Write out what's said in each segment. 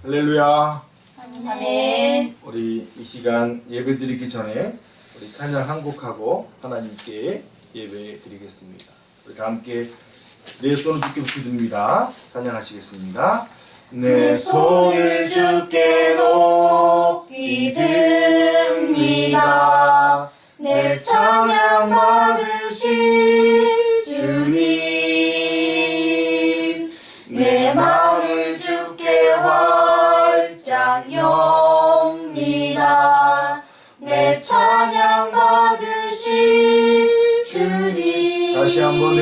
할렐루야. 아멘. 우리 이 시간 예배 드리기 전에 우리 찬양 한 곡하고 하나님께 예배 드리겠습니다. 우리 다 함께 내 손을 주께 붙여드립니다. 찬양하시겠습니다. 내 손을 주께 높이 듭니다. 내 찬양 받으실 주님, 내 마음을 주께 활짝 엽니다. 내 찬양 받으실 주님. 다시 한번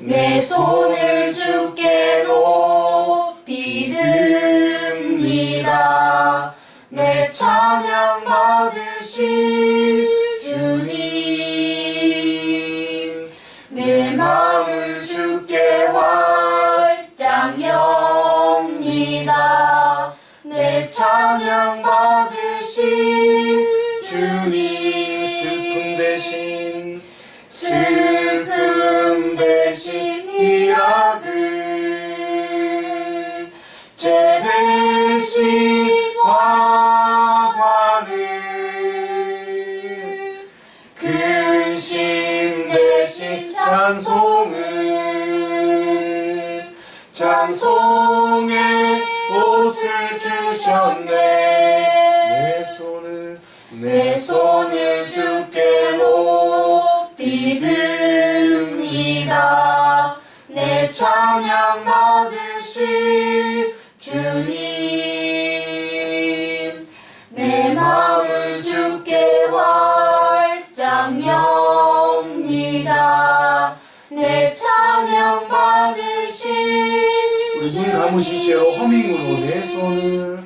내 손을 주께 높이 듭니다. 내 찬양 받으실 주님, 내 마음을 주께 활짝 엽니다. 내 찬양 받으실 주님, 슬픔 대신 이 아들, 죄 대신 화관을, 근심 대신 찬송의 옷을 주셨네. 내 손을 주께 높이 듭니다. 내 찬양 받으실 주님, 내 마음을 주께 활짝 엽니다. 내 찬양 받으실 우리 눈 감으신 채로 허밍으로 내 손을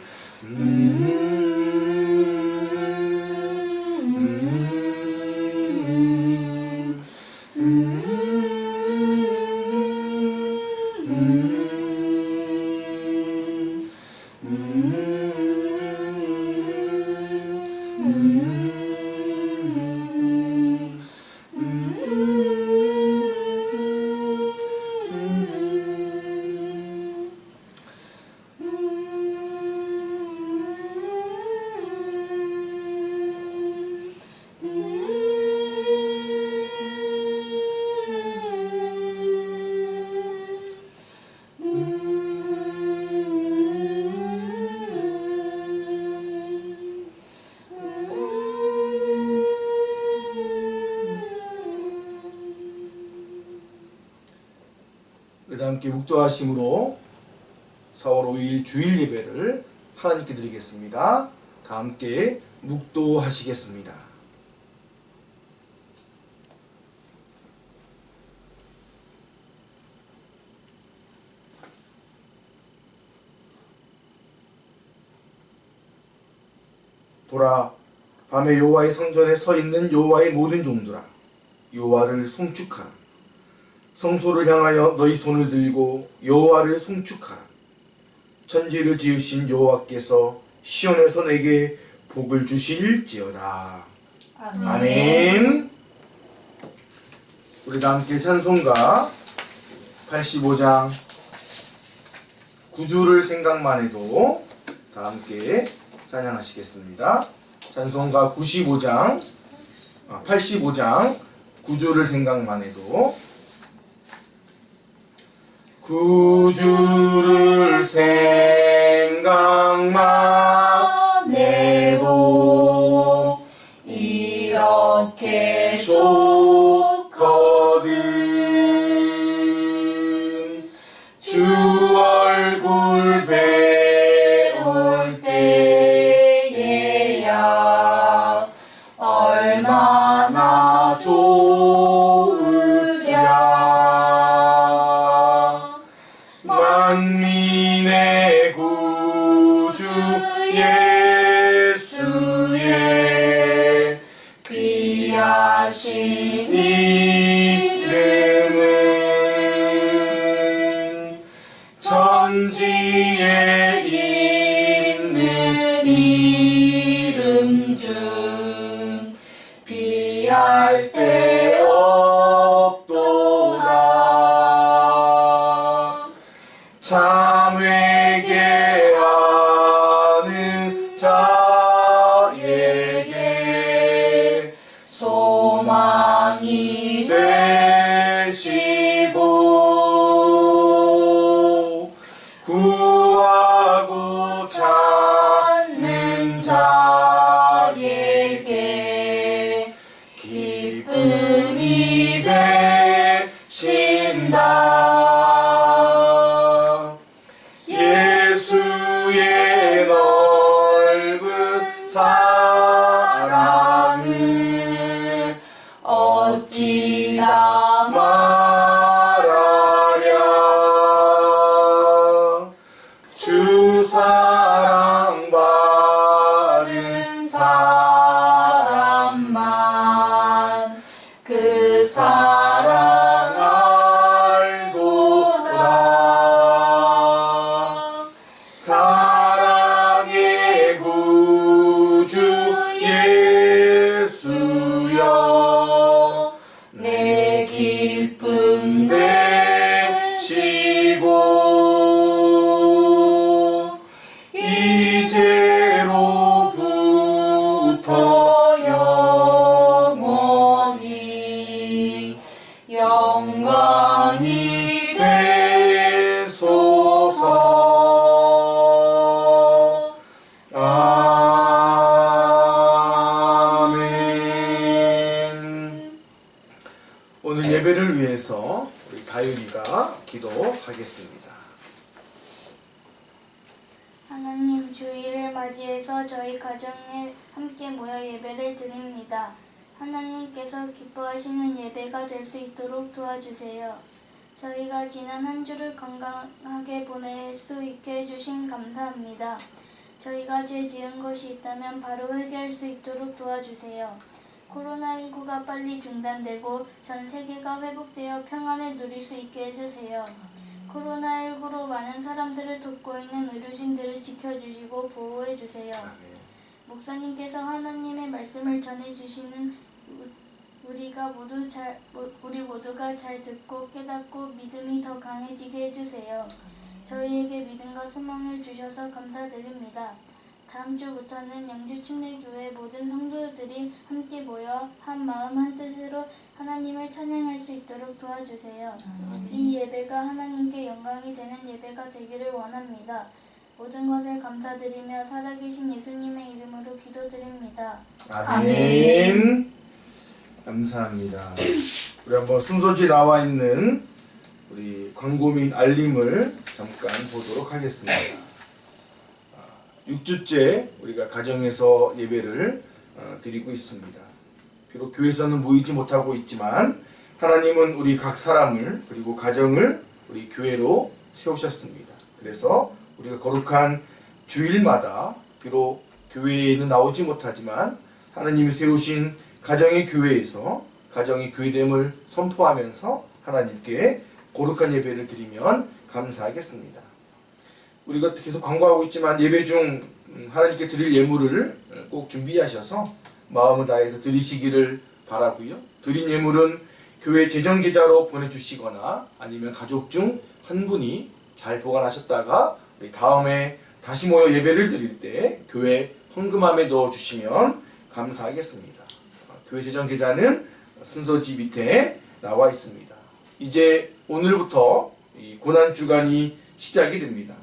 함께 묵도하심으로 4월 5일 주일 예배를 하나님께 드리겠습니다. 다 함께 묵도하시겠습니다. 보라, 밤에 여호와의 성전에 서 있는 여호와의 모든 종들아, 여호와를 송축하라. 성소를 향하여 너희 손을 들고 여호와를 송축하라. 천지를 지으신 여호와께서 시온에서 내게 복을 주실지어다. 아멘. 아멘. 우리 다 함께 찬송가 85장 9주를 생각만 해도 다 함께 찬양하시겠습니다. 찬송가 85장 9주를 생각만 해도 구주를 생각만 해도 이렇게 좋거든. 주 얼굴 배울 때에야 얼마나 좋으랴. 만민의 구주 예수의 귀하신 이름은 회개하는 자에게 소망이 되시고 구하고 찾는 자에게 기쁨이 되신다. 예수의 넓은 사랑을 어찌나 말하랴. 주 사랑받은 사람만 그 사랑 알도다. 사랑의 구주 예수여 내 기쁨 되시고 이제로부터 영원히 영광이 되소서. 아멘. 오늘 예배를 위해서 우리 다율이가 기도하겠습니다. 하나님, 주일을 맞이해서 저희 가정에 함께 모여 예배를 드립니다. 하나님께서 기뻐하시는 예배가 될 수 있도록 도와주세요. 저희가 지난 한 주를 건강하게 보낼 수 있게 해주신 감사합니다. 저희가 죄 지은 것이 있다면 바로 회개할 수 있도록 도와주세요. 코로나19가 빨리 중단되고 전 세계가 회복되어 평안을 누릴 수 있게 해주세요. 코로나19로 많은 사람들을 돕고 있는 의료진들을 지켜주시고 보호해주세요. 목사님께서 하나님의 말씀을 전해주시는 우리 모두가 잘 듣고 깨닫고 믿음이 더 강해지게 해주세요. 저희에게 믿음과 소망을 주셔서 감사드립니다. 다음 주부터는 영주침례교회 모든 성도들이 함께 모여 한 마음 한 뜻으로 하나님을 찬양할 수 있도록 도와주세요. 이 예배가 하나님께 영광이 되는 예배가 되기를 원합니다. 모든 것을 감사드리며 살아계신 예수님의 이름으로 기도드립니다. 아멘. 감사합니다. 우리 한번 순서지에 나와 있는 우리 광고 및 알림을 잠깐 보도록 하겠습니다. 6주째 우리가 가정에서 예배를 드리고 있습니다. 비록 교회에서는 모이지 못하고 있지만 하나님은 우리 각 사람을 그리고 가정을 우리 교회로 세우셨습니다. 그래서 우리가 거룩한 주일마다 비록 교회에는 나오지 못하지만 하나님이 세우신 가정의 교회에서 가정이 교회됨을 선포하면서 하나님께 거룩한 예배를 드리면 감사하겠습니다. 우리가 계속 광고하고 있지만 예배 중 하나님께 드릴 예물을 꼭 준비하셔서 마음을 다해서 드리시기를 바라고요. 드린 예물은 교회 재정계좌로 보내주시거나 아니면 가족 중 한 분이 잘 보관하셨다가 우리 다음에 다시 모여 예배를 드릴 때 교회 헌금함에 넣어주시면 감사하겠습니다. 교회 재정계좌는 순서지 밑에 나와 있습니다. 이제 오늘부터 이 고난주간이 시작이 됩니다.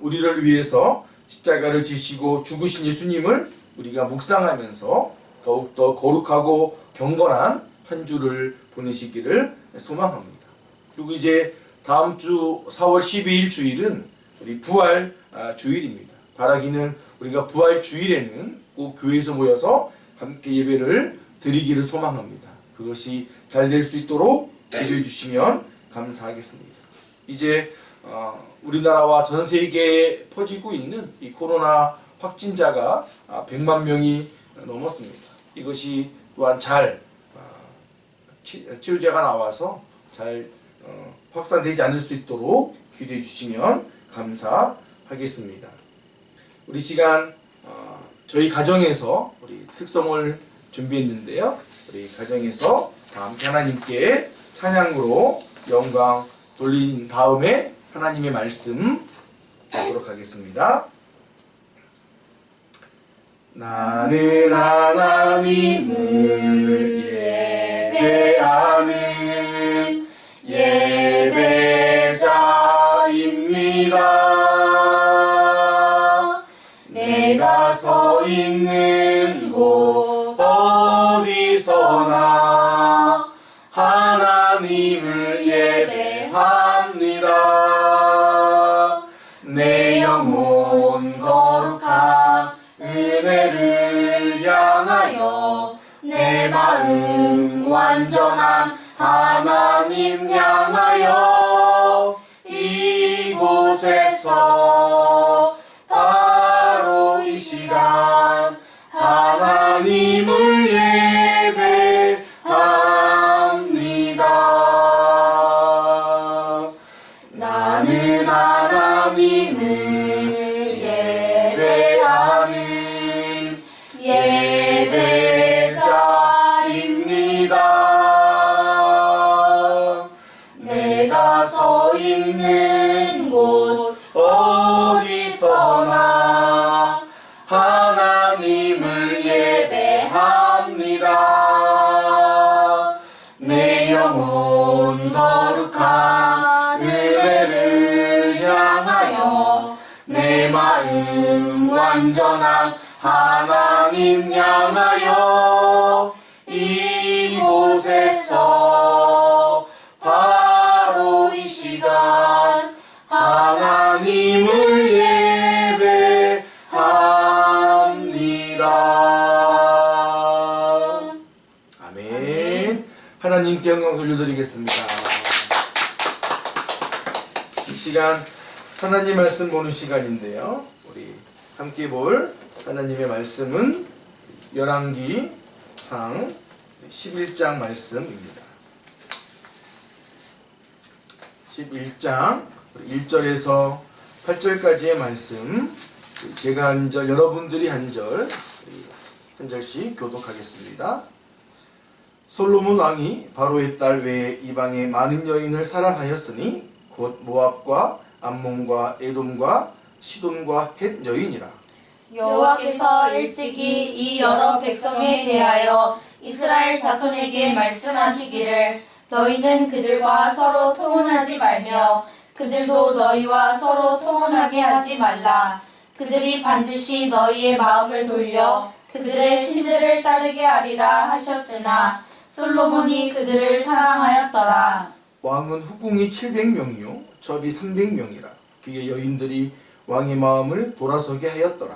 우리를 위해서 십자가를 지시고 죽으신 예수님을 우리가 묵상하면서 더욱더 거룩하고 경건한 한 주를 보내시기를 소망합니다. 그리고 이제 다음 주 4월 12일 주일은 우리 부활 주일입니다. 바라기는 우리가 부활 주일에는 꼭 교회에서 모여서 함께 예배를 드리기를 소망합니다. 그것이 잘 될 수 있도록 기도해 주시면 감사하겠습니다. 이제 우리나라와 전 세계에 퍼지고 있는 이 코로나 확진자가 100만 명이 넘었습니다. 이것이 또한 잘 치료제가 나와서 잘 확산되지 않을 수 있도록 기도해 주시면 감사하겠습니다. 우리 시간 저희 가정에서 우리 특성을 준비했는데요. 우리 가정에서 다 함께 하나님께 찬양으로 영광 돌린 다음에 하나님의 말씀 보도록 하겠습니다. 나는 하나님을 예배하는 예배자입니다. 내가 서 있는 곳 어디서나 하나님을 예배합니다. 내 영혼 거룩한 은혜를 향하여 내 마음 완전한 하나님 향하여 이곳에서 바로 이 시간 하나님을 예배합니다. 나는 하나님을 예배하는 예배자입니다. 내가 서 있는 곳 어디서나 하나님을 예배합니다. 내 영혼 거룩한 은혜를 향하여 내 마음 완전한 하나님 향하여 이곳에서 바로 이 시간 하나님을 예배합니다. 아멘. 하나님께 영광 돌려드리겠습니다. 이 시간 하나님 말씀 보는 시간인데요. 우리 함께 볼 하나님의 말씀은 열왕기상 11장 말씀입니다. 11장 1절에서 8절까지의 말씀, 제가 한 절, 여러분들이 한 절씩 교독하겠습니다. 솔로몬 왕이 바로의 딸 외에 이방의 많은 여인을 사랑하였으니 곧 모압과 암몬과 에돔과 시돈과 헷 여인이라. 여호와께서 일찍이 이 여러 백성에 대하여 이스라엘 자손에게 말씀하시기를 너희는 그들과 서로 통혼하지 말며 그들도 너희와 서로 통혼하게 하지 말라. 그들이 반드시 너희의 마음을 돌려 그들의 신들을 따르게 하리라 하셨으나 솔로몬이 그들을 사랑하였더라. 왕은 후궁이 700명이요 접이 300명이라. 그의 여인들이 왕의 마음을 돌아서게 하였더라.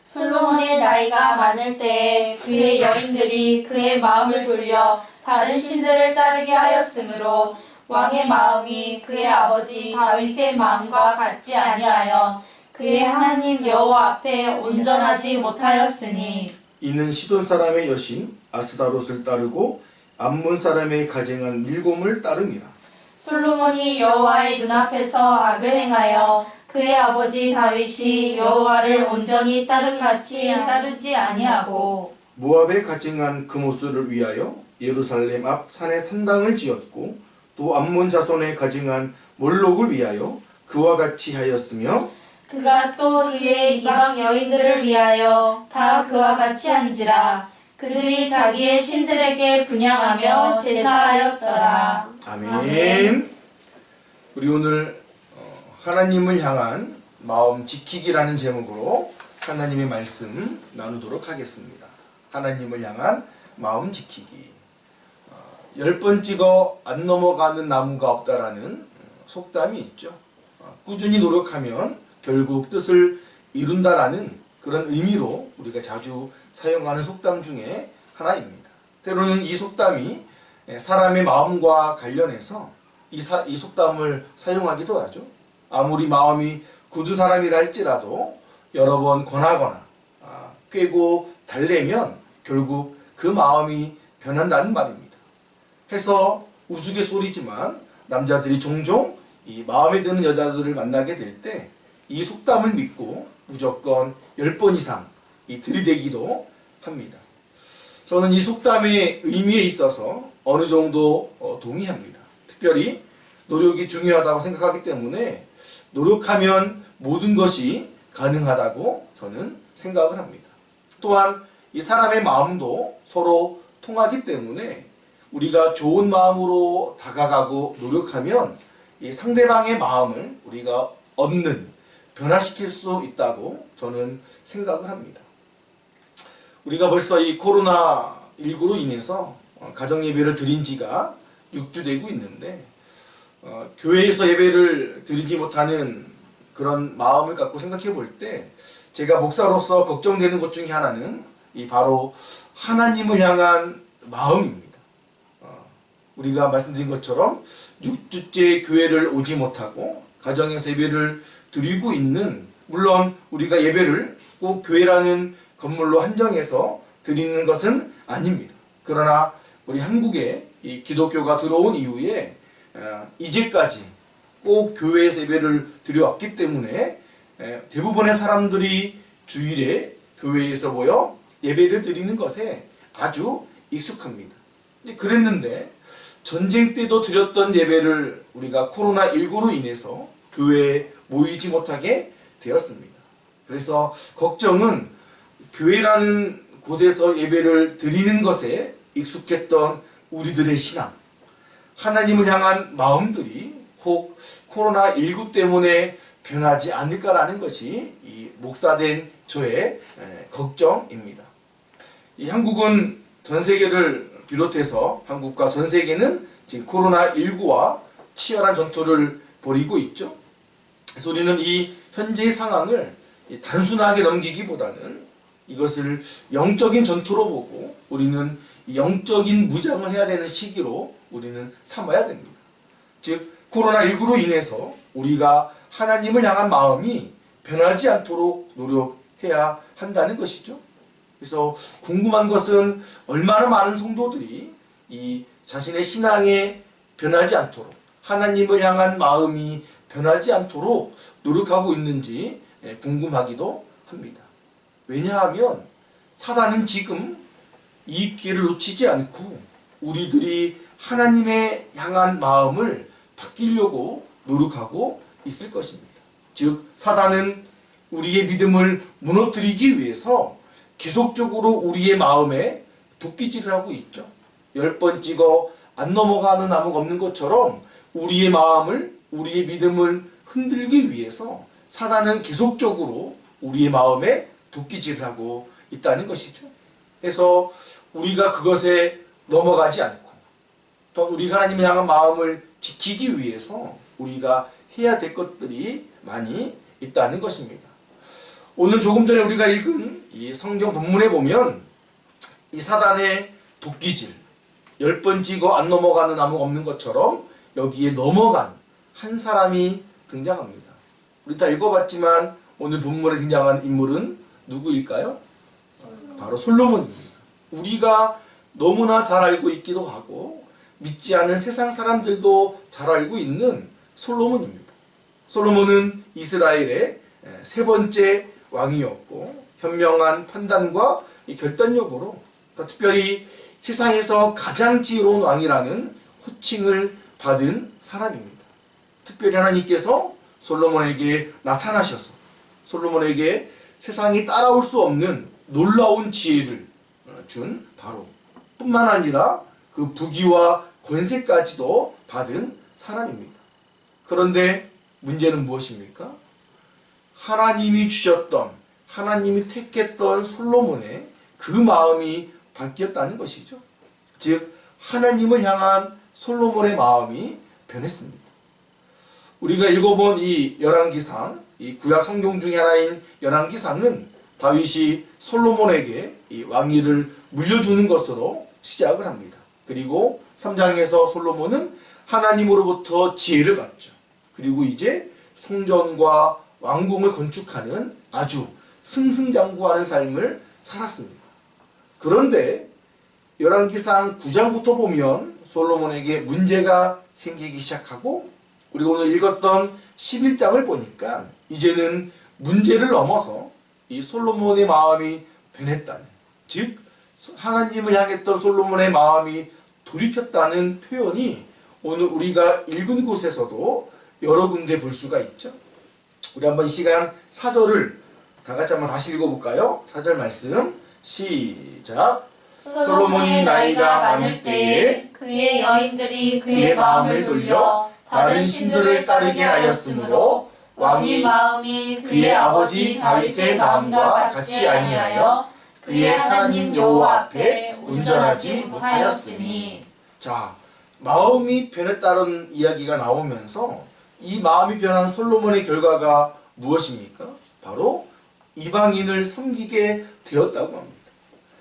솔로몬의 나이가 많을 때에 그의 여인들이 그의 마음을 돌려 다른 신들을 따르게 하였으므로 왕의 마음이 그의 아버지 다윗의 마음과 같지 아니하여 그의 하나님 여호와 앞에 온전하지 못하였으니 이는 시돈 사람의 여신 아스다롯을 따르고 암몬 사람의 가증한 밀곰을 따름이라. 솔로몬이 여호와의 눈앞에서 악을 행하여 그의 아버지 다윗이 여호와를 온전히 따름같이 따르지 아니하고 모압에 가증한 금오스를 위하여 예루살렘 앞 산에 산당을 지었고 또 암몬 자손에 가증한 몰록을 위하여 그와 같이 하였으며 그가 또 그의 이방 여인들을 위하여 다 그와 같이 한지라. 그들이 자기의 신들에게 분향하며 제사하였더라. 아멘. 우리 오늘 하나님을 향한 마음 지키기라는 제목으로 하나님의 말씀 나누도록 하겠습니다. 하나님을 향한 마음 지키기. 10번 찍어 안 넘어가는 나무가 없다라는 속담이 있죠. 꾸준히 노력하면 결국 뜻을 이룬다라는 그런 의미로 우리가 자주 사용하는 속담 중에 하나입니다. 때로는 이 속담이 사람의 마음과 관련해서 이 속담을 사용하기도 하죠. 아무리 마음이 굳은 사람이라 할지라도 여러 번 권하거나 꿰고 달래면 결국 그 마음이 변한다는 말입니다. 해서 우스갯소리지만 남자들이 종종 이 마음에 드는 여자들을 만나게 될 때 이 속담을 믿고 무조건 10번 이상 들이대기도 합니다. 저는 이 속담의 의미에 있어서 어느 정도 동의합니다. 특별히 노력이 중요하다고 생각하기 때문에 노력하면 모든 것이 가능하다고 저는 생각을 합니다. 또한 이 사람의 마음도 서로 통하기 때문에 우리가 좋은 마음으로 다가가고 노력하면 이 상대방의 마음을 우리가 얻는, 변화시킬 수 있다고 저는 생각을 합니다. 우리가 벌써 이 코로나19로 인해서 가정예배를 드린 지가 6주 되고 있는데 교회에서 예배를 드리지 못하는 그런 마음을 갖고 생각해 볼 때 제가 목사로서 걱정되는 것 중에 하나는 이 바로 하나님을 향한 마음입니다. 우리가 말씀드린 것처럼 6주째 교회를 오지 못하고 가정에서 예배를 드리고 있는, 물론 우리가 예배를 꼭 교회라는 건물로 한정해서 드리는 것은 아닙니다. 그러나 우리 한국에 이 기독교가 들어온 이후에 이제까지 꼭 교회에서 예배를 드려왔기 때문에 대부분의 사람들이 주일에 교회에서 모여 예배를 드리는 것에 아주 익숙합니다. 그랬는데 전쟁 때도 드렸던 예배를 우리가 코로나19로 인해서 교회에 모이지 못하게 되었습니다. 그래서 걱정은 교회라는 곳에서 예배를 드리는 것에 익숙했던 우리들의 신앙, 하나님을 향한 마음들이 혹 코로나19 때문에 변하지 않을까라는 것이 이 목사된 저의 걱정입니다. 이 한국은 전 세계를 비롯해서 한국과 전 세계는 지금 코로나19와 치열한 전투를 벌이고 있죠. 그래서 우리는 이 현재의 상황을 단순하게 넘기기보다는 이것을 영적인 전투로 보고 우리는 영적인 무장을 해야 되는 시기로 우리는 삼아야 됩니다. 즉 코로나19로 인해서 우리가 하나님을 향한 마음이 변하지 않도록 노력해야 한다는 것이죠. 그래서 궁금한 것은 얼마나 많은 성도들이 이 자신의 신앙에 변하지 않도록, 하나님을 향한 마음이 변하지 않도록 노력하고 있는지 궁금하기도 합니다. 왜냐하면 사단은 지금 이 기회를 놓치지 않고 우리들이 하나님의 향한 마음을 바뀌려고 노력하고 있을 것입니다. 즉 사단은 우리의 믿음을 무너뜨리기 위해서 계속적으로 우리의 마음에 도끼질을 하고 있죠. 10번 찍어 안 넘어가는 나무가 없는 것처럼 우리의 마음을, 우리의 믿음을 흔들기 위해서 사단은 계속적으로 우리의 마음에 도끼질을 하고 있다는 것이죠. 그래서 우리가 그것에 넘어가지 않고 또 우리가 하나님을 향한 마음을 지키기 위해서 우리가 해야 될 것들이 많이 있다는 것입니다. 오늘 조금 전에 우리가 읽은 이 성경 본문에 보면 이 사단의 도끼질, 10번 찍어 안 넘어가는 나무가 없는 것처럼 여기에 넘어간 한 사람이 등장합니다. 우리 다 읽어봤지만 오늘 본문에 등장한 인물은 누구일까요? 바로 솔로몬입니다. 우리가 너무나 잘 알고 있기도 하고 믿지 않은 세상 사람들도 잘 알고 있는 솔로몬입니다. 솔로몬은 이스라엘의 세 번째 왕이었고 현명한 판단과 결단력으로 특별히 세상에서 가장 지혜로운 왕이라는 호칭을 받은 사람입니다. 특별히 하나님께서 솔로몬에게 나타나셔서 솔로몬에게 세상이 따라올 수 없는 놀라운 지혜를 준 바로 뿐만 아니라 그 부귀와 권세까지도 받은 사람입니다. 그런데 문제는 무엇입니까? 하나님이 주셨던, 하나님이 택했던 솔로몬의 그 마음이 바뀌었다는 것이죠. 즉 하나님을 향한 솔로몬의 마음이 변했습니다. 우리가 읽어본 이 열왕기상, 이 구약 성경 중에 하나인 열왕기상은 다윗이 솔로몬에게 이 왕위를 물려주는 것으로 시작을 합니다. 그리고 3장에서 솔로몬은 하나님으로부터 지혜를 받죠. 그리고 이제 성전과 왕궁을 건축하는 아주 승승장구하는 삶을 살았습니다. 그런데 열왕기상 9장부터 보면 솔로몬에게 문제가 생기기 시작하고 우리가 오늘 읽었던 11장을 보니까 이제는 문제를 넘어서 이 솔로몬의 마음이 변했다는, 즉 하나님을 향했던 솔로몬의 마음이 돌이켰다는 표현이 오늘 우리가 읽은 곳에서도 여러 군데 볼 수가 있죠. 우리 한번 이 시간 4절을 다 같이 한번 다시 읽어볼까요? 4절 말씀 시작. 솔로몬이 나이가 많을 때에 그의 여인들이 그의 마음을 돌려 다른 신들을 따르게 하였으므로 왕의 마음이 그의 아버지 다윗의 마음과 같지 아니하여 그의 하나님 여호와 앞에 온전하지 못하였으니. 자, 마음이 변했다는 이야기가 나오면서 이 마음이 변한 솔로몬의 결과가 무엇입니까? 바로 이방인을 섬기게 되었다고 합니다.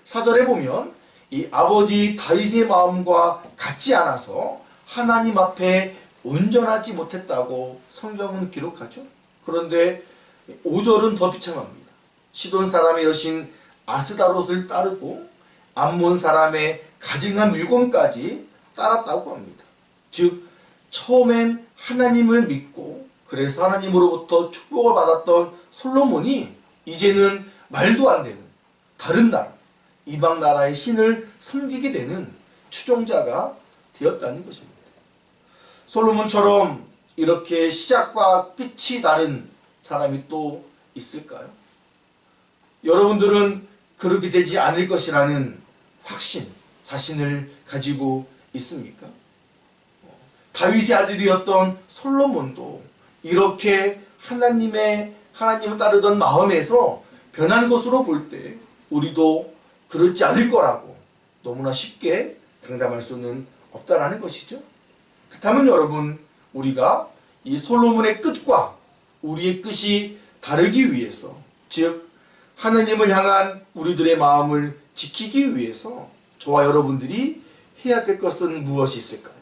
4절에 보면 이 아버지 다윗의 마음과 같지 않아서 하나님 앞에 온전하지 못했다고 성경은 기록하죠. 그런데 5절은 더 비참합니다. 시돈 사람의 여신 아스다롯을 따르고 암몬 사람의 가증한 물건까지 따랐다고 합니다. 즉 처음엔 하나님을 믿고 그래서 하나님으로부터 축복을 받았던 솔로몬이 이제는 말도 안 되는 다른 나라, 이방 나라의 신을 섬기게 되는 추종자가 되었다는 것입니다. 솔로몬처럼 이렇게 시작과 끝이 다른 사람이 또 있을까요? 여러분들은 그렇게 되지 않을 것이라는 확신, 자신을 가지고 있습니까? 다윗의 아들이었던 솔로몬도 이렇게 하나님을 따르던 마음에서 변한 것으로 볼 때 우리도 그렇지 않을 거라고 너무나 쉽게 장담할 수는 없다라는 것이죠. 그렇다면 여러분, 우리가 이 솔로몬의 끝과 우리의 끝이 다르기 위해서, 즉 하나님을 향한 우리들의 마음을 지키기 위해서 저와 여러분들이 해야 될 것은 무엇이 있을까요?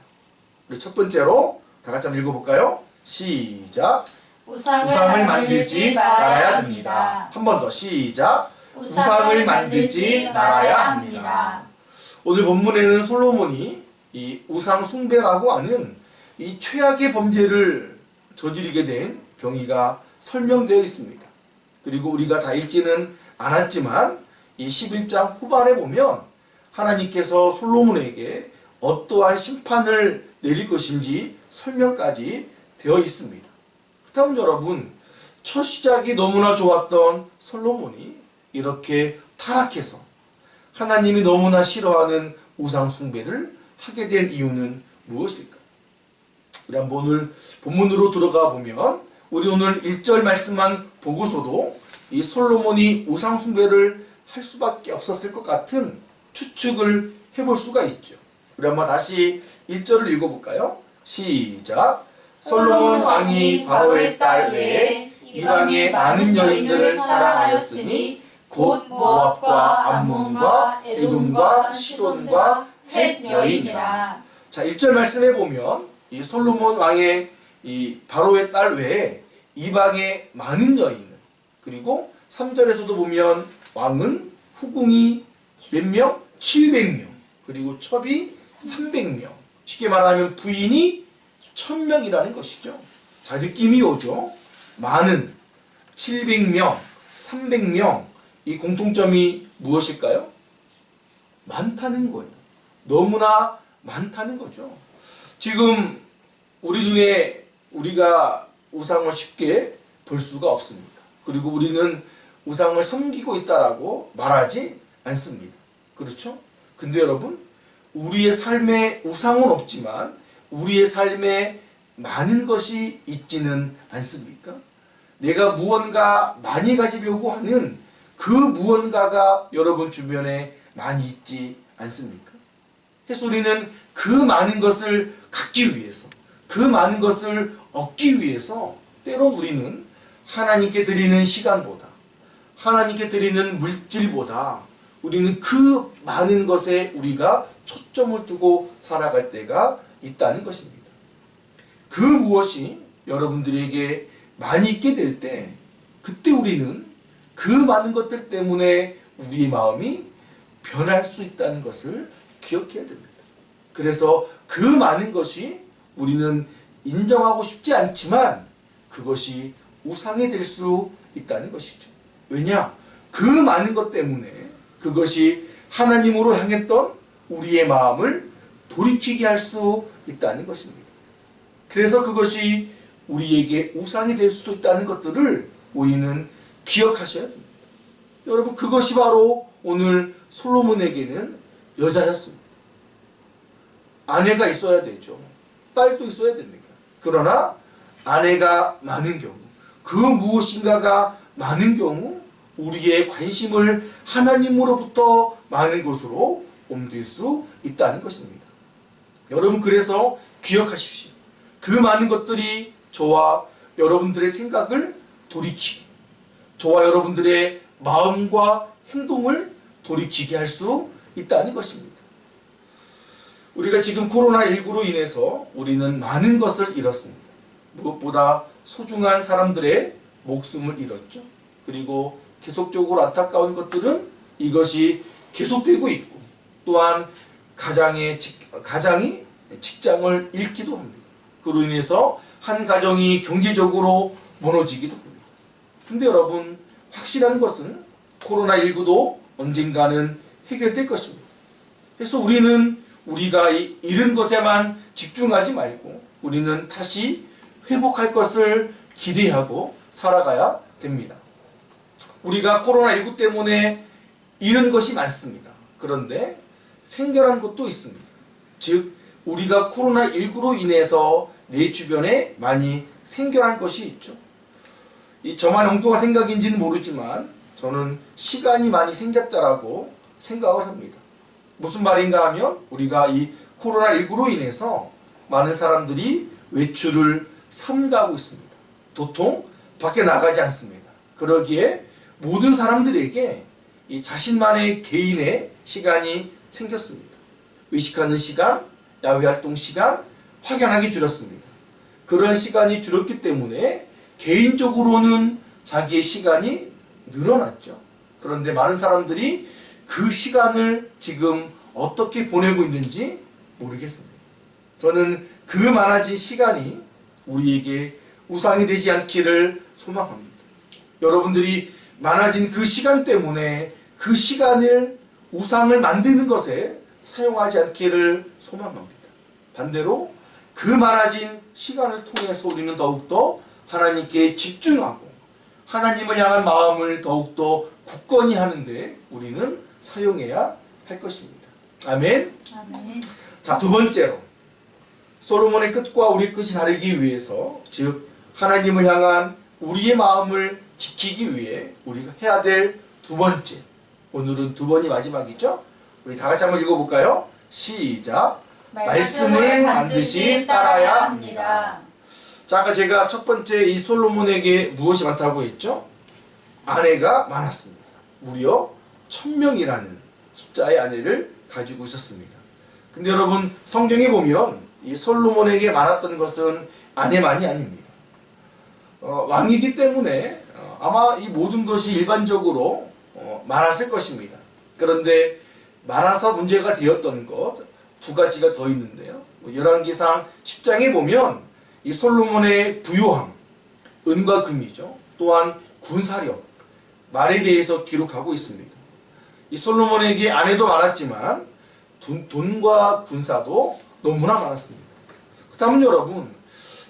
우리 첫 번째로 다 같이 한번 읽어볼까요? 시작. 우상을 만들지 말아야 합니다. 한 번 더 시작. 우상을 만들지 말아야 합니다. 오늘 본문에는 솔로몬이 이 우상 숭배라고 하는 이 최악의 범죄를 저지르게 된 경위가 설명되어 있습니다. 그리고 우리가 다 읽지는 않았지만 이 11장 후반에 보면 하나님께서 솔로몬에게 어떠한 심판을 내릴 것인지 설명까지 되어 있습니다. 그렇다면 여러분, 첫 시작이 너무나 좋았던 솔로몬이 이렇게 타락해서 하나님이 너무나 싫어하는 우상 숭배를 하게 된 이유는 무엇일까요? 우리 한번 오늘 본문으로 들어가 보면 우리 오늘 1절 말씀만 보고서도 이 솔로몬이 우상 숭배를 할 수밖에 없었을 것 같은 추측을 해볼 수가 있죠. 우리 한번 다시 1절을 읽어볼까요? 시작. 솔로몬 왕이 바로의 딸 외에 이방의 많은 여인들을 사랑하였으니 곧 모압과 암몬과 에돔과 시돈과 헷 여인이라. 자, 1절 말씀해 보면 이 솔로몬 왕의 이 바로의 딸 외에 이방의 많은 여인을, 그리고 3절에서도 보면 왕은 후궁이 몇 명? 700명, 그리고 첩이 300명, 쉽게 말하면 부인이 1000명이라는 것이죠. 자, 느낌이 오죠? 많은, 700명, 300명, 이 공통점이 무엇일까요? 많다는 거예요. 너무나 많다는 거죠. 지금 우리 눈에 우리가 우상을 쉽게 볼 수가 없습니다. 그리고 우리는 우상을 섬기고 있다라고 말하지 않습니다. 그렇죠? 근데 여러분, 우리의 삶에 우상은 없지만 우리의 삶에 많은 것이 있지는 않습니까? 내가 무언가 많이 가지려고 하는 그 무언가가 여러분 주변에 많이 있지 않습니까? 그래서 우리는 그 많은 것을 갖기 위해서, 그 많은 것을 얻기 위해서 때로 우리는 하나님께 드리는 시간보다, 하나님께 드리는 물질보다 우리는 그 많은 것에 우리가 초점을 두고 살아갈 때가 있다는 것입니다. 그 무엇이 여러분들에게 많이 있게 될 때, 그때 우리는 그 많은 것들 때문에 우리 마음이 변할 수 있다는 것을 기억해야 됩니다. 그래서 그 많은 것이 우리는 인정하고 싶지 않지만 그것이 우상이 될 수 있다는 것이죠. 왜냐? 그 많은 것 때문에 그것이 하나님으로 향했던 우리의 마음을 돌이키게 할 수 있다는 것입니다. 그래서 그것이 우리에게 우상이 될 수 있다는 것들을 우리는 기억하셔야 됩니다. 여러분, 그것이 바로 오늘 솔로몬에게는 여자였습니다. 아내가 있어야 되죠. 딸도 있어야 됩니다. 그러나 아내가 많은 경우, 그 무엇인가가 많은 경우 우리의 관심을 하나님으로부터 많은 곳으로 옮길 수 있다는 것입니다. 여러분, 그래서 기억하십시오. 그 많은 것들이 저와 여러분들의 생각을 돌이키게, 저와 여러분들의 마음과 행동을 돌이키게 할 수 있다는 것입니다. 우리가 지금 코로나19로 인해서 우리는 많은 것을 잃었습니다. 무엇보다 소중한 사람들의 목숨을 잃었죠. 그리고 계속적으로 안타까운 것들은 이것이 계속되고 있고, 또한 가장이 직장을 잃기도 합니다. 그로 인해서 한 가정이 경제적으로 무너지기도 합니다. 근데 여러분, 확실한 것은 코로나19도 언젠가는 해결될 것입니다. 그래서 우리는 우리가 잃은 것에만 집중하지 말고 우리는 다시 회복할 것을 기대하고 살아가야 됩니다. 우리가 코로나19 때문에 잃은 것이 많습니다. 그런데 생겨난 것도 있습니다. 즉, 우리가 코로나19로 인해서 내 주변에 많이 생겨난 것이 있죠. 저만 엉뚱한 생각인지는 모르지만 저는 시간이 많이 생겼다라고 생각을 합니다. 무슨 말인가 하면 우리가 이 코로나19로 인해서 많은 사람들이 외출을 삼가하고 있습니다. 도통 밖에 나가지 않습니다. 그러기에 모든 사람들에게 이 자신만의 개인의 시간이 생겼습니다. 외식하는 시간, 야외활동 시간 확연하게 줄었습니다. 그런 시간이 줄었기 때문에 개인적으로는 자기의 시간이 늘어났죠. 그런데 많은 사람들이 그 시간을 지금 어떻게 보내고 있는지 모르겠습니다. 저는 그 많아진 시간이 우리에게 우상이 되지 않기를 소망합니다. 여러분들이 많아진 그 시간 때문에 그 시간을 우상을 만드는 것에 사용하지 않기를 소망합니다. 반대로 그 많아진 시간을 통해서 우리는 더욱더 하나님께 집중하고 하나님을 향한 마음을 더욱더 굳건히 하는데 우리는 사용해야 할 것입니다. 아멘. 아멘. 자, 두 번째로 솔로몬의 끝과 우리 끝이 다르기 위해서, 즉 하나님을 향한 우리의 마음을 지키기 위해 우리가 해야 될 두 번째, 오늘은 두 번이 마지막이죠. 우리 다 같이 한번 읽어볼까요? 시작. 말씀을 반드시 따라야 합니다. 자, 아까 제가 첫 번째 이 솔로몬에게 무엇이 많다고 했죠? 아내가 많았습니다. 무려 1000명이라는 숫자의 아내를 가지고 있었습니다. 근데 여러분, 성경에 보면 이 솔로몬에게 많았던 것은 아내만이 아닙니다. 왕이기 때문에 아마 이 모든 것이 일반적으로 많았을 것입니다. 그런데 많아서 문제가 되었던 것 두 가지가 더 있는데요. 열왕기상 10장에 보면 이 솔로몬의 부요함, 은과 금이죠. 또한 군사력, 말에 대해서 기록하고 있습니다. 이 솔로몬에게 아내도 많았지만 돈과 군사도 너무나 많았습니다. 그렇다면 여러분,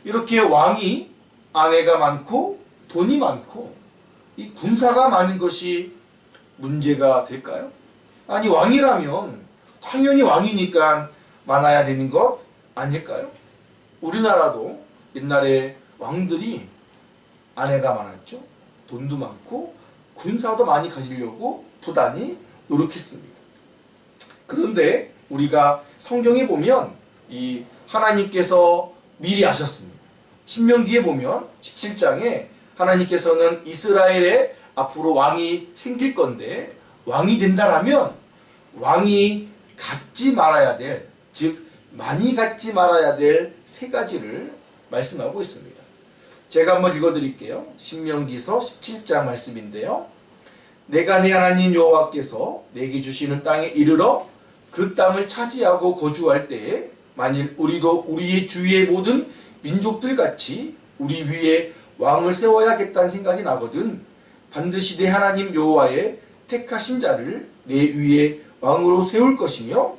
이렇게 왕이 아내가 많고 돈이 많고 이 군사가 많은 것이 문제가 될까요? 아니, 왕이라면 당연히 왕이니까 많아야 되는 것 아닐까요? 우리나라도 옛날에 왕들이 아내가 많았죠. 돈도 많고 군사도 많이 가지려고 부단히 노력했습니다. 그런데 우리가 성경에 보면 이 하나님께서 미리 아셨습니다. 신명기에 보면 17장에 하나님께서는 이스라엘에 앞으로 왕이 생길 건데 왕이 된다라면 왕이 갖지 말아야 될, 즉 많이 갖지 말아야 될 세 가지를 말씀하고 있습니다. 제가 한번 읽어드릴게요. 신명기서 17장 말씀인데요. 내가 내 하나님 여호와께서 내게 주시는 땅에 이르러 그 땅을 차지하고 거주할 때에 만일 우리도 우리의 주위의 모든 민족들 같이 우리 위에 왕을 세워야겠다는 생각이 나거든 반드시 내 하나님 여호와의 택하신 자를 내 위에 왕으로 세울 것이며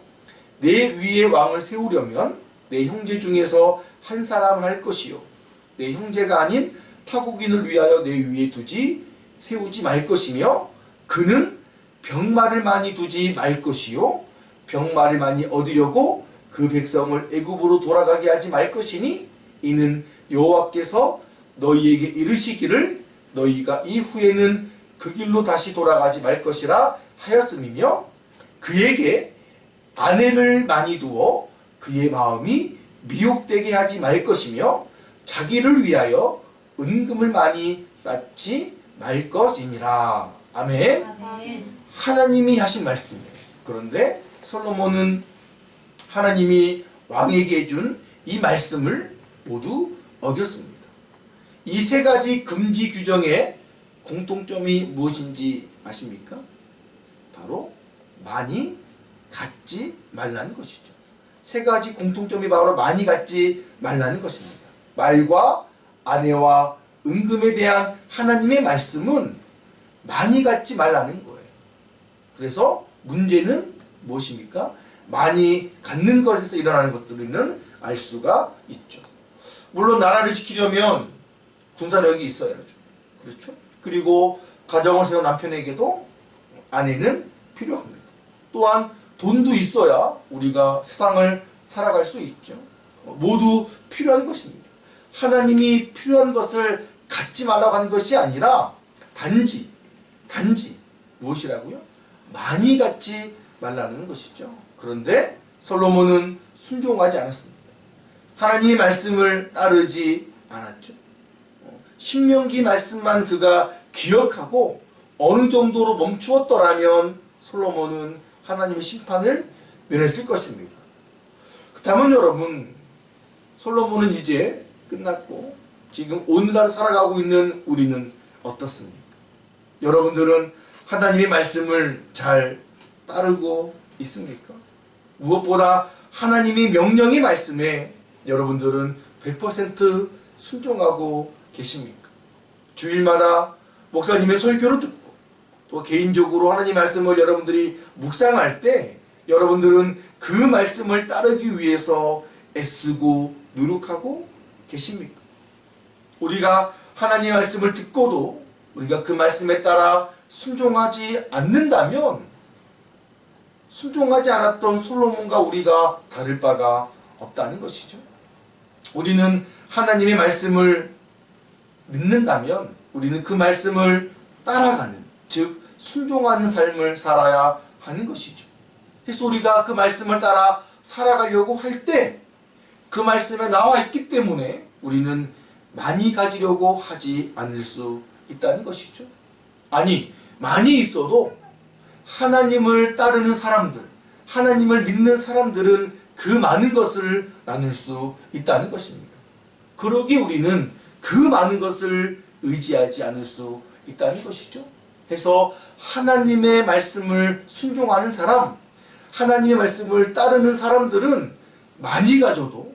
내 위에 왕을 세우려면 내 형제 중에서 한 사람을 할 것이요 내 형제가 아닌 타국인을 위하여 내 위에 세우지 말 것이며 그는 병마를 많이 두지 말 것이요 병마를 많이 얻으려고 그 백성을 애굽으로 돌아가게 하지 말 것이니 이는 여호와께서 너희에게 이르시기를 너희가 이후에는 그 길로 다시 돌아가지 말 것이라 하였음이며 그에게 아내를 많이 두어 그의 마음이 미혹되게 하지 말 것이며 자기를 위하여 은금을 많이 쌓지 말 것이니라. 아멘. 아멘. 하나님이 하신 말씀이에요. 그런데 솔로몬은 하나님이 왕에게 해준 이 말씀을 모두 어겼습니다. 이 세 가지 금지 규정의 공통점이 무엇인지 아십니까? 바로 많이 갖지 말라는 것이죠. 세 가지 공통점이 바로 많이 갖지 말라는 것입니다. 말과 아내와 은금에 대한 하나님의 말씀은 많이 갖지 말라는 거예요. 그래서 문제는 무엇입니까? 많이 갖는 것에서 일어나는 것들은 알 수가 있죠. 물론 나라를 지키려면 군사력이 있어야죠. 그렇죠? 그리고 가정을 세운 남편에게도 아내는 필요합니다. 또한 돈도 있어야 우리가 세상을 살아갈 수 있죠. 모두 필요한 것입니다. 하나님이 필요한 것을 갖지 말라고 하는 것이 아니라 단지 무엇이라고요? 많이 갖지 말라는 것이죠. 그런데 솔로몬은 순종하지 않았습니다. 하나님의 말씀을 따르지 않았죠. 신명기 말씀만 그가 기억하고 어느 정도로 멈추었더라면 솔로몬은 하나님의 심판을 면했을 것입니다. 그렇다면 여러분, 솔로몬은 이제 끝났고 지금 오늘날 살아가고 있는 우리는 어떻습니까? 여러분들은 하나님의 말씀을 잘 따르고 있습니까? 무엇보다 하나님의 명령의 말씀에 여러분들은 100% 순종하고 계십니까? 주일마다 목사님의 설교를 듣고 또 개인적으로 하나님 말씀을 여러분들이 묵상할 때 여러분들은 그 말씀을 따르기 위해서 애쓰고 노력하고 계십니까? 우리가 하나님의 말씀을 듣고도 우리가 그 말씀에 따라 순종하지 않는다면 순종하지 않았던 솔로몬과 우리가 다를 바가 없다는 것이죠. 우리는 하나님의 말씀을 믿는다면 우리는 그 말씀을 따라가는, 즉 순종하는 삶을 살아야 하는 것이죠. 그래서 우리가 그 말씀을 따라 살아가려고 할 때 그 말씀에 나와 있기 때문에 우리는 많이 가지려고 하지 않을 수 있다는 것이죠. 아니, 많이 있어도 하나님을 따르는 사람들, 하나님을 믿는 사람들은 그 많은 것을 나눌 수 있다는 것입니다. 그러기에 우리는 그 많은 것을 의지하지 않을 수 있다는 것이죠. 그래서 하나님의 말씀을 순종하는 사람, 하나님의 말씀을 따르는 사람들은 많이 가져도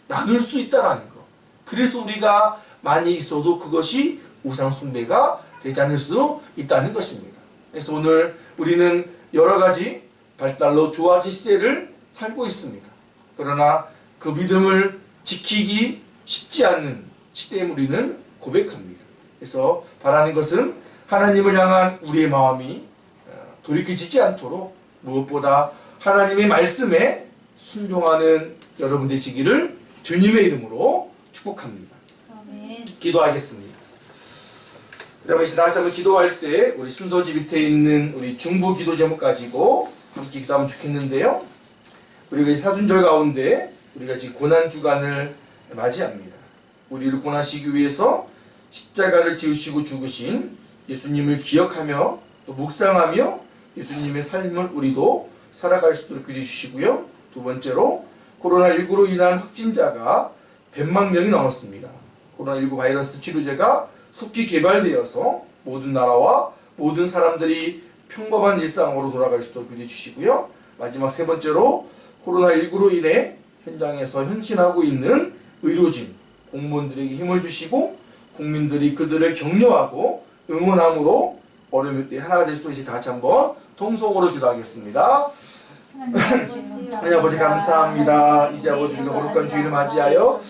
나눌 수 있다는 것. 그래서 우리가 많이 있어도 그것이 우상 숭배가 되지 않을 수 있다는 것입니다. 그래서 오늘 우리는 여러 가지 발달로 좋아진 시대를 살고 있습니다. 그러나 그 믿음을 지키기 쉽지 않은 시대에 우리는 고백합니다. 그래서 바라는 것은 하나님을 향한 우리의 마음이 돌이켜지지 않도록 무엇보다 하나님의 말씀에 순종하는 여러분 되시기를 주님의 이름으로 축복합니다. 아멘. 기도하겠습니다. 여러분 다 같이 한번 기도할 때 우리 순서지 밑에 있는 우리 중보 기도 제목 가지고 함께 기도하면 좋겠는데요. 우리가 사순절 가운데 우리가 지금 고난 주간을 맞이합니다. 우리를 구원하시기 위해서 십자가를 지으시고 죽으신 예수님을 기억하며 또 묵상하며 예수님의 삶을 우리도 살아갈 수 있도록 기도해 주시고요. 두 번째로 코로나19로 인한 확진자가 100만 명이 넘었습니다. 코로나19 바이러스 치료제가 속히 개발되어서 모든 나라와 모든 사람들이 평범한 일상으로 돌아갈 수 있도록 기도해 주시고요. 마지막 세 번째로 코로나19로 인해 현장에서 헌신하고 있는 의료진, 공무원들에게 힘을 주시고 국민들이 그들을 격려하고 응원함으로 어려움일 때 하나가 될 수 있도록 다 같이 한번 통성으로 기도하겠습니다. 하나님 아버지 하나님 아버지 감사합니다. 이제 아버지 우리가 거룩한 주일을 맞이하여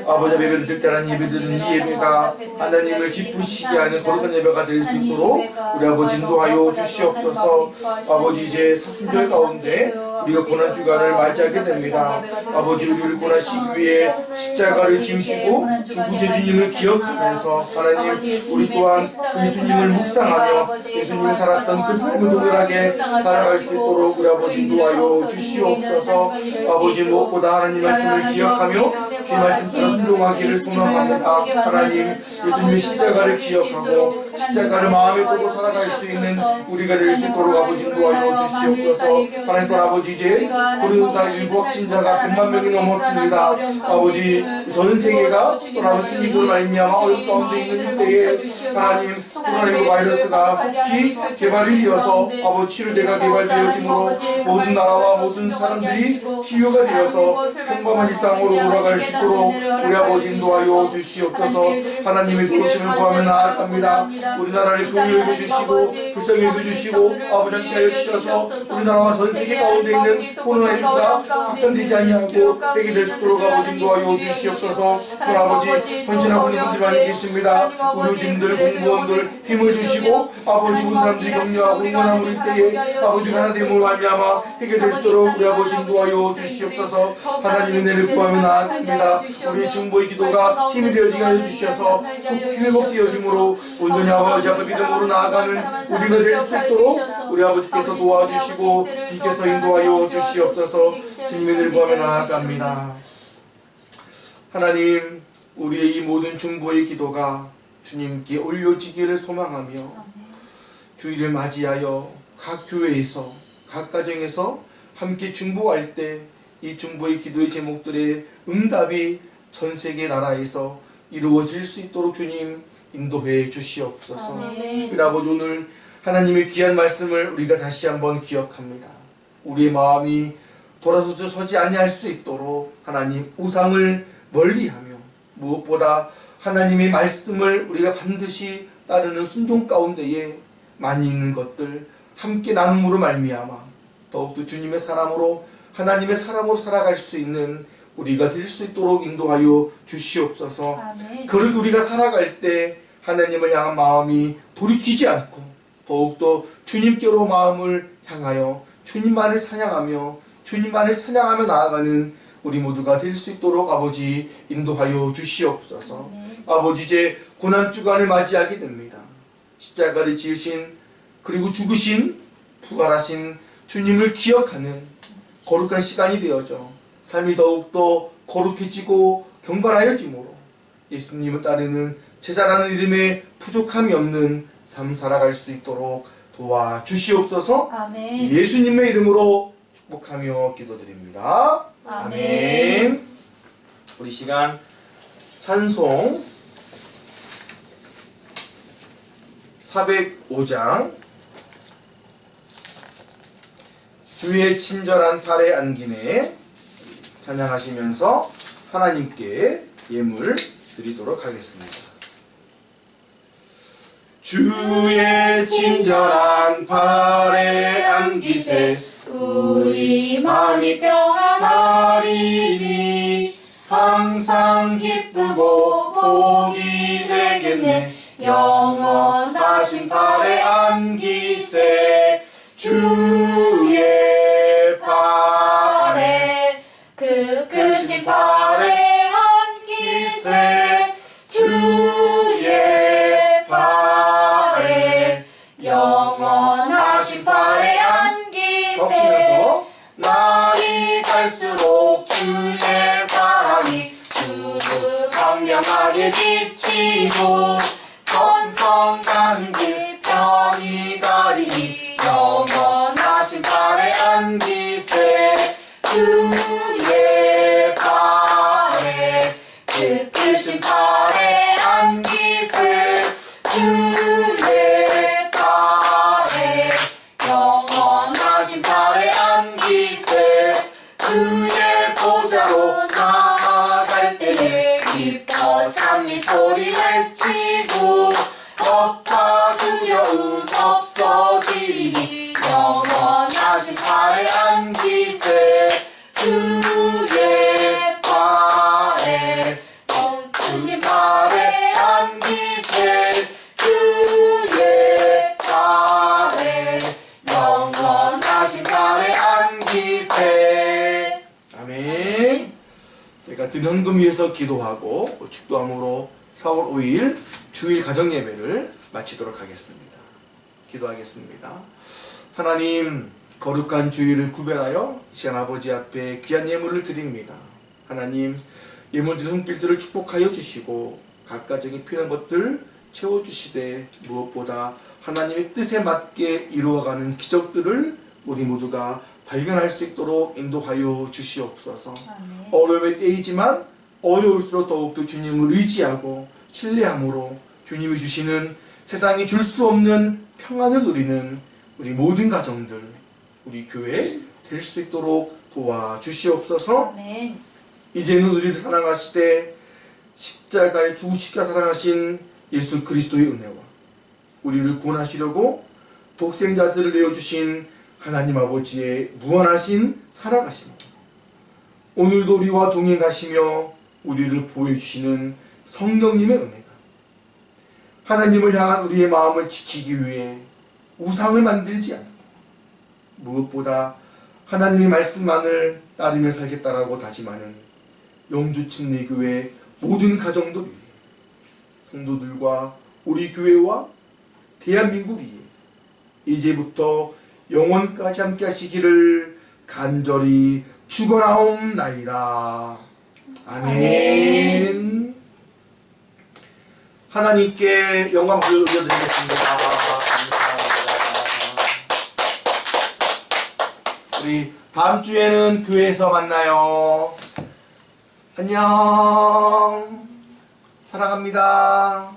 아버지 예배를 드릴 때는 예배드리는 이 예배가 하나님을 기쁘시게 하는 거룩한 예배가 될 수 있도록 우리 아버지 인도하여 주시옵소서. 아버지 이제 사순절 가운데 우리가 고난주간을 맞이하게 됩니다. 아버지 우리를 고난시기 위해 십자가를 지으시고 죽으신 주님을 기억하면서 하나님 우리 또한 예수님을 묵상하며 예수님이 살았던 그 삶을 동일하게 살아갈 수 있도록 우리 아버지 인도하여 주시옵소서. 아버지 무엇보다 하나님 말씀을 기억하며 주의 말씀 따라 순종하기를 소망합니다. 하나님 예수님의 십자가를 기억하고 십자가를 마음에 두고 살아갈 수 있는 우리가 될 수 있도록 아버지 인도하여 주시옵소서. 하나님 또 아버지 이제 코로나 일부 확진자가 100만 명이 넘었습니다. 아버지 전 세계가 또 아버지 이걸 말미암아 어려운 가운데 있는 때에 하나님 코로나19 바이러스가 속히 개발이 되어서 아버지 치료제가 개발되어짐으로 모든 나라와 모든 사람들이 치유가 되어서 평범한 일상으로 돌아갈 수 있도록 우리 아버지 인도하여 주시옵소서. 하나님의 도우심을 구하며 나아갑니다. 우리나라를 긍휼히 주시고 불쌍히 여겨주시고 아버지 함께하여 주셔서 우리나라와 전 세계 가운데 있는 코로나19가 확산되지 아니하고 세계될 수 있도록 아버지 인도하여 주시옵소서. 그 아버지 헌신하고 있는 분들 많이 계십니다. 의료진들 공무원들 힘을 주시고 아버지 모든 사람들이 격려하고 응원하는 우리 때에 아버지 하나님을 말미암아 해결될 수 있도록 우리 아버지 인도하여 주시옵소서. 하나님의 은혜를 구하며 나아갑니다. 우리 중보의 기도가 힘이 되어지게 하여 주셔서 속히 회복되어짐으로 온전히 아버지 앞에 믿음으로 나아가는 우리가 될 수 있도록 우리 아버지께서 도와주시고 주께서 인도하여 주시옵소서. 주님의 은혜를 구하며 나아갑니다. 하나님 우리의 이 모든 중보의 기도가 주님께 올려지기를 소망하며 주일을 맞이하여 각 교회에서 각 가정에서 함께 중보할 때 이 중보의 기도의 제목들의 응답이 전 세계 나라에서 이루어질 수 있도록 주님 인도해 주시옵소서. 특별히 아버지 오늘 하나님의 귀한 말씀을 우리가 다시 한번 기억합니다. 우리의 마음이 돌아서서 서지 아니할 수 있도록 하나님 우상을 멀리하며 무엇보다 하나님의 말씀을 우리가 반드시 따르는 순종 가운데에 많이 있는 것들 함께 나눔으로 말미암아 더욱더 주님의 사람으로 하나님의 사람으로 살아갈 수 있는 우리가 될 수 있도록 인도하여 주시옵소서. 그렇게 우리가 살아갈 때 하나님을 향한 마음이 돌이키지 않고 더욱더 주님께로 마음을 향하여 주님만을 찬양하며 주님만을 찬양하며 나아가는 우리 모두가 될 수 있도록 아버지 인도하여 주시옵소서. 아버지 이제 고난주간을 맞이하게 됩니다. 십자가를 지으신 그리고 죽으신 부활하신 주님을 기억하는 거룩한 시간이 되어져 삶이 더욱더 거룩해지고 경건하여짐으로 예수님을 따르는 제자라는 이름에 부족함이 없는 삶 살아갈 수 있도록 도와주시옵소서. 아멘. 예수님의 이름으로 축복하며 기도드립니다. 아멘. 우리 시간 찬송 405장 주의 친절한 팔에 안기네 찬양하시면서 하나님께 예물 드리도록 하겠습니다. 주의 친절한 팔에 안기세 우리 마음이 평안하리니 항상 기쁘고 복이 되겠네 영원하신 팔에 안기세 주의 팔에 그 크신 팔에 안기세 주의 팔에 영원하신 팔에 안기세 덮으면서 날이 갈수록 주의 사랑이 광명하게 비치고 천성 가는 길 편히 가리니 영원하신 팔에 안기세 주의 팔에 그 크신 팔에 안기세 주의 팔에 영원하신 팔에 안기세 주의 보좌로 나아갈 때에 기뻐 찬미 소리 외치고 겁과 두려움 없어지리니 영원하신 팔에 안기세 발에 안기세 주의 발에 영원하신 발에 안기세. 아멘. 제가 드린 헌금 위해서 기도하고 축도함으로 4월 5일 주일 가정 예배를 마치도록 하겠습니다. 기도하겠습니다. 하나님, 거룩한 주일을 구별하여 시간 아버지 앞에 귀한 예물을 드립니다. 하나님, 예물들 손길들을 축복하여 주시고 각 가정에 필요한 것들 채워주시되 무엇보다 하나님의 뜻에 맞게 이루어가는 기적들을 우리 모두가 발견할 수 있도록 인도하여 주시옵소서. 아멘. 어려움의 때이지만 어려울수록 더욱더 주님을 의지하고 신뢰함으로 주님이 주시는 세상이 줄 수 없는 평안을 누리는 우리 모든 가정들, 우리 교회 될 수 있도록 도와주시옵소서. 아멘. 이제는 우리를 사랑하시되 십자가에 죽으시까 사랑하신 예수 그리스도의 은혜와 우리를 구원하시려고 독생자들을 내어주신 하나님 아버지의 무한하신 사랑하심, 오늘도 우리와 동행하시며 우리를 보여주시는 성령님의 은혜가 하나님을 향한 우리의 마음을 지키기 위해 우상을 만들지 않고 무엇보다 하나님의 말씀만을 따르며 살겠다라고 다짐하는 영주침례교회 모든 가정들 위해, 성도들과 우리 교회와 대한민국 위에 이제부터 영원까지 함께 하시기를 간절히 축원하옵나이다. 아멘. 하나님께 영광을 올려드리겠습니다. 감사합니다. 우리 다음 주에는 교회에서 만나요. 안녕. 사랑합니다.